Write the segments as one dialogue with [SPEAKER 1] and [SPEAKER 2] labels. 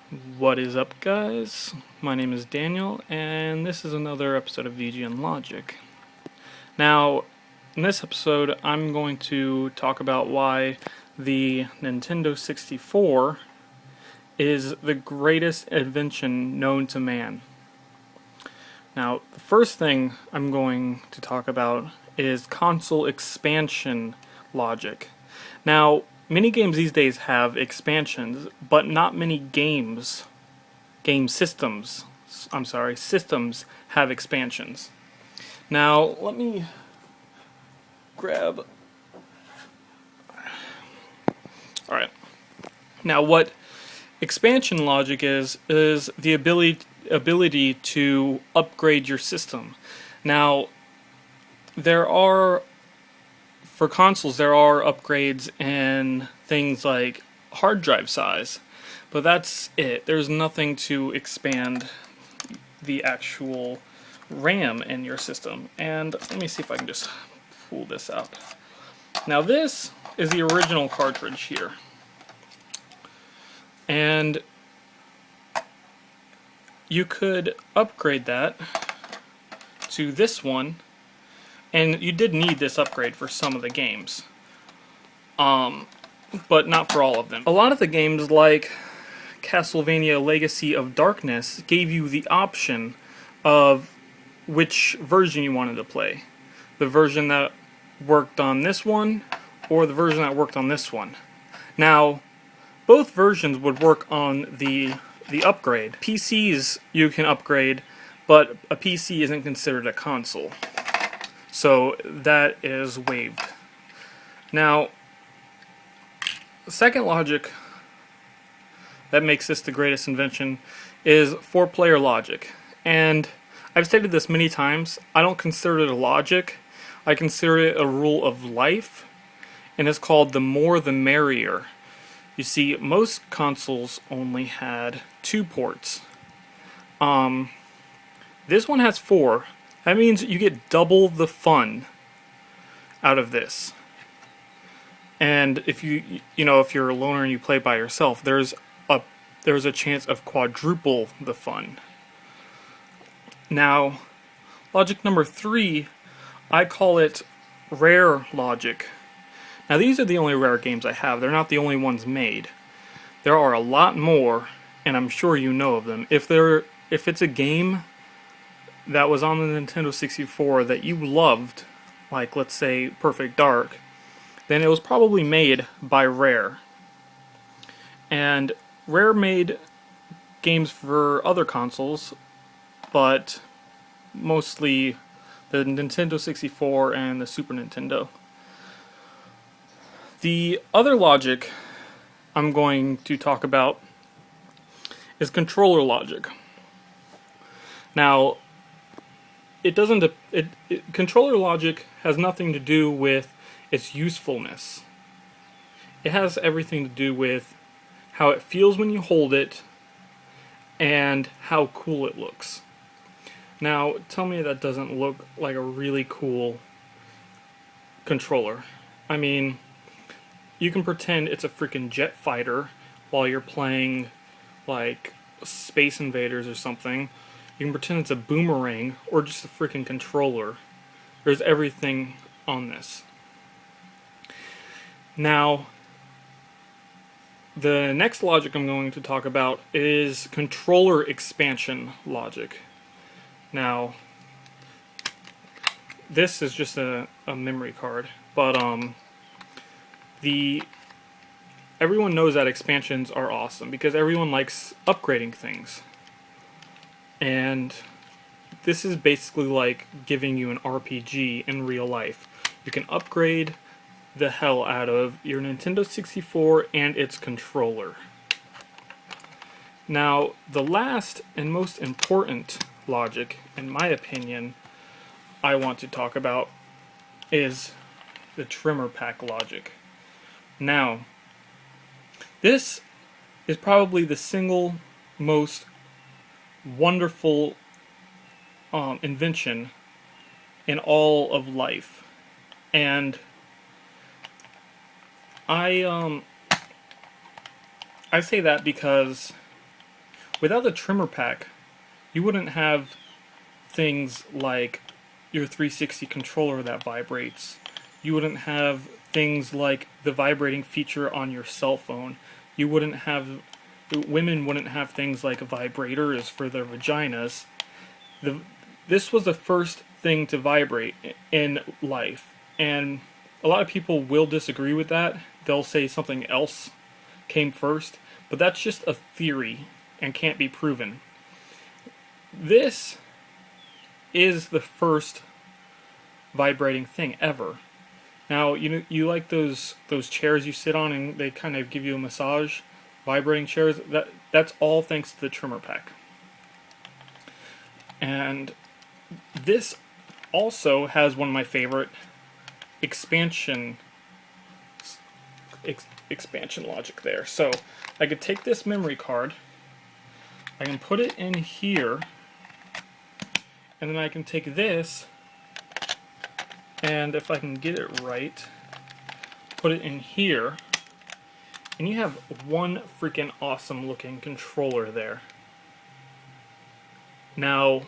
[SPEAKER 1] What is up, guys? My name is Daniel, and this is another episode of VGN Logic. Now, in this episode, I'm going to talk about why the Nintendo 64 is the greatest invention known to man. Now, the first thing I'm going to talk about is console expansion logic. Now, many games these days have expansions, but not many systems have expansions. Now, let me grab... Alright. Now, what expansion logic is the ability to upgrade your system. Now, for consoles, there are upgrades in things like hard drive size, but that's it. There's nothing to expand the actual RAM in your system. And let me see if I can just pull this out. Now, this is the original cartridge here. And you could upgrade that to this one. And you did need this upgrade for some of the games, but not for all of them. A lot of the games, like Castlevania Legacy of Darkness, gave you the option of which version you wanted to play. The version that worked on this one, or the version that worked on this one. Now, both versions would work on the upgrade. PCs you can upgrade, but a PC isn't considered a console. So that is waived. Now, the second logic that makes this the greatest invention is 4-player logic. And I've stated this many times, I don't consider it a logic, I consider it a rule of life, and it's called the more the merrier. You see, most consoles only had 2 ports. This one has 4. That means you get double the fun out of this. And if if you're a loner and you play by yourself, there's a chance of quadruple the fun. Now, logic number 3, I call it rare logic. Now, these are the only rare games I have. They're not the only ones made. There are a lot more, and I'm sure you know of them. If it's a game that was on the Nintendo 64 that you loved, like let's say Perfect Dark, then it was probably made by Rare. And Rare made games for other consoles, but mostly the Nintendo 64 and the Super Nintendo. The other logic I'm going to talk about is controller logic. Now, controller logic has nothing to do with its usefulness. It has everything to do with how it feels when you hold it and how cool it looks. Now, tell me that doesn't look like a really cool controller. I mean, you can pretend it's a freaking jet fighter while you're playing like Space Invaders or something. You can pretend it's a boomerang or just a freaking controller. There's everything on this. Now, the next logic I'm going to talk about is controller expansion logic. Now, this is just a memory card, but everyone knows that expansions are awesome because everyone likes upgrading things. And this is basically like giving you an RPG in real life. You can upgrade the hell out of your Nintendo 64 and its controller. Now, the last and most important logic, in my opinion, I want to talk about is the trimmer pack logic. Now, this is probably the single most wonderful invention in all of life, and I say that because without the trimmer pack, you wouldn't have things like your 360 controller that vibrates. You wouldn't have things like the vibrating feature on your cell phone. You wouldn't have, women wouldn't have things like vibrators for their vaginas. This was the first thing to vibrate in life, and a lot of people will disagree with that. They'll say something else came first, but that's just a theory and can't be proven. This is the first vibrating thing ever. Now, you like those chairs you sit on and they kind of give you a massage, vibrating chairs. That's all thanks to the trimmer pack. And this also has one of my favorite expansion logic there. So I could take this memory card, I can put it in here, and then I can take this, and if I can get it right, put it in here, and you have one freaking awesome looking controller there. Now,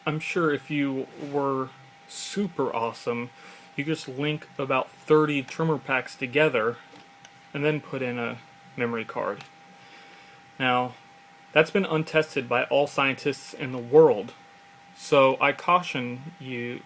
[SPEAKER 1] I'm sure if you were super awesome, you just link about 30 trimmer packs together and then put in a memory card. Now, that's been untested by all scientists in the world, so I caution you,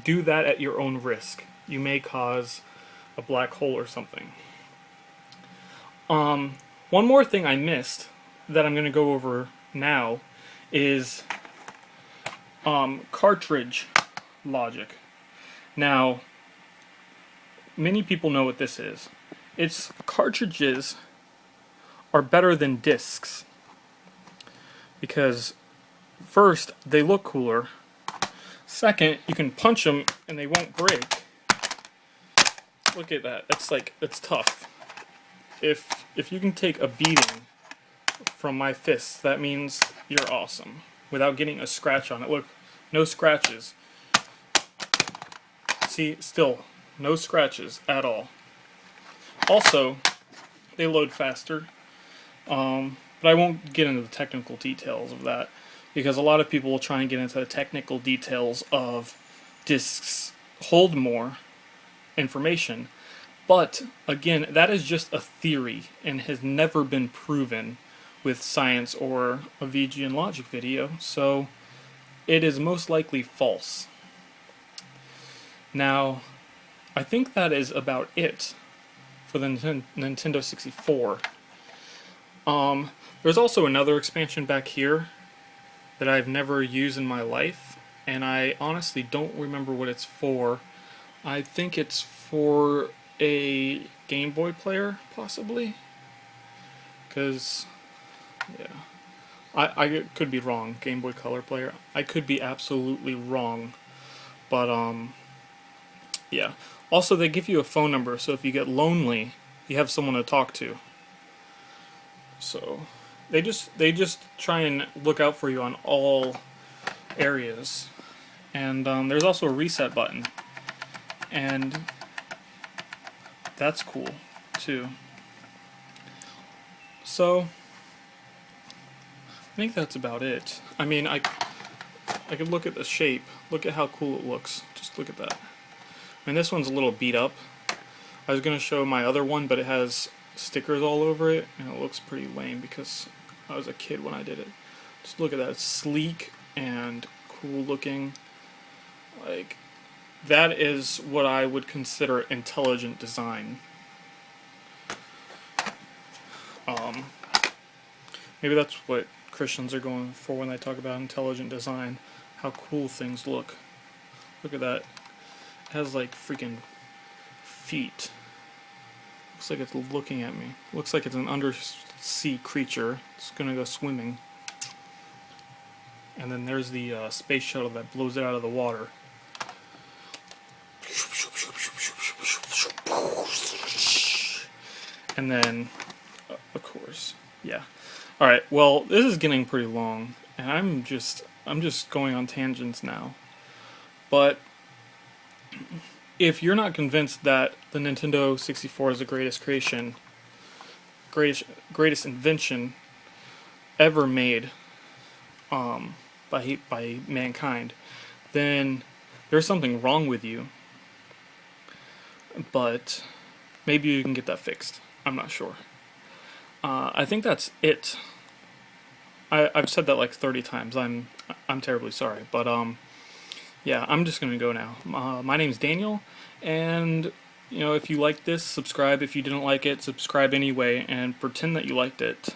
[SPEAKER 1] do that at your own risk. You may cause a black hole or something. One more thing I missed that I'm going to go over now is Cartridge Logic. Now, many people know what this is. It's cartridges are better than discs because first, they look cooler. Second, you can punch them and they won't break. Look at that. That's tough. If you can take a beating from my fists, that means you're awesome without getting a scratch on it. Look, no scratches. See, still no scratches at all. Also, they load faster. But I won't get into the technical details of that because a lot of people will try and get into the technical details of discs hold more information. But again, that is just a theory and has never been proven with science or a VGN Logic video, so it is most likely false. Now, I think that is about it for the Nintendo 64. There's also another expansion back here that I've never used in my life, and I honestly don't remember what it's for. I think it's for a Game Boy player, possibly? Because, yeah. I could be wrong, Game Boy Color player. I could be absolutely wrong. But, yeah. Also, they give you a phone number, so if you get lonely, you have someone to talk to. So they just try and look out for you on all areas. And there's also a reset button, and that's cool too. So I think that's about it. I mean, I could look at the shape. Look at how cool it looks. Just look at that. I mean, this one's a little beat up. I was gonna show my other one, but it has stickers all over it, and it looks pretty lame because I was a kid when I did it. Just look at that. It's sleek and cool looking. Like, that is what I would consider intelligent design. Maybe that's what Christians are going for when they talk about intelligent design. How cool things look. Look at that. It has like freaking feet. Looks like it's looking at me. Looks like it's an undersea creature. It's gonna go swimming. And then there's the space shuttle that blows it out of the water. And then, of course, yeah. Alright, well, this is getting pretty long, and I'm just going on tangents now. But if you're not convinced that the Nintendo 64 is the greatest creation, greatest invention ever made by mankind, then there's something wrong with you. But maybe you can get that fixed. I'm not sure. I think that's it. I've said that like 30 times. I'm terribly sorry, but yeah, I'm just gonna go now. My name's Daniel, and if you liked this, subscribe. If you didn't like it, subscribe anyway, and pretend that you liked it.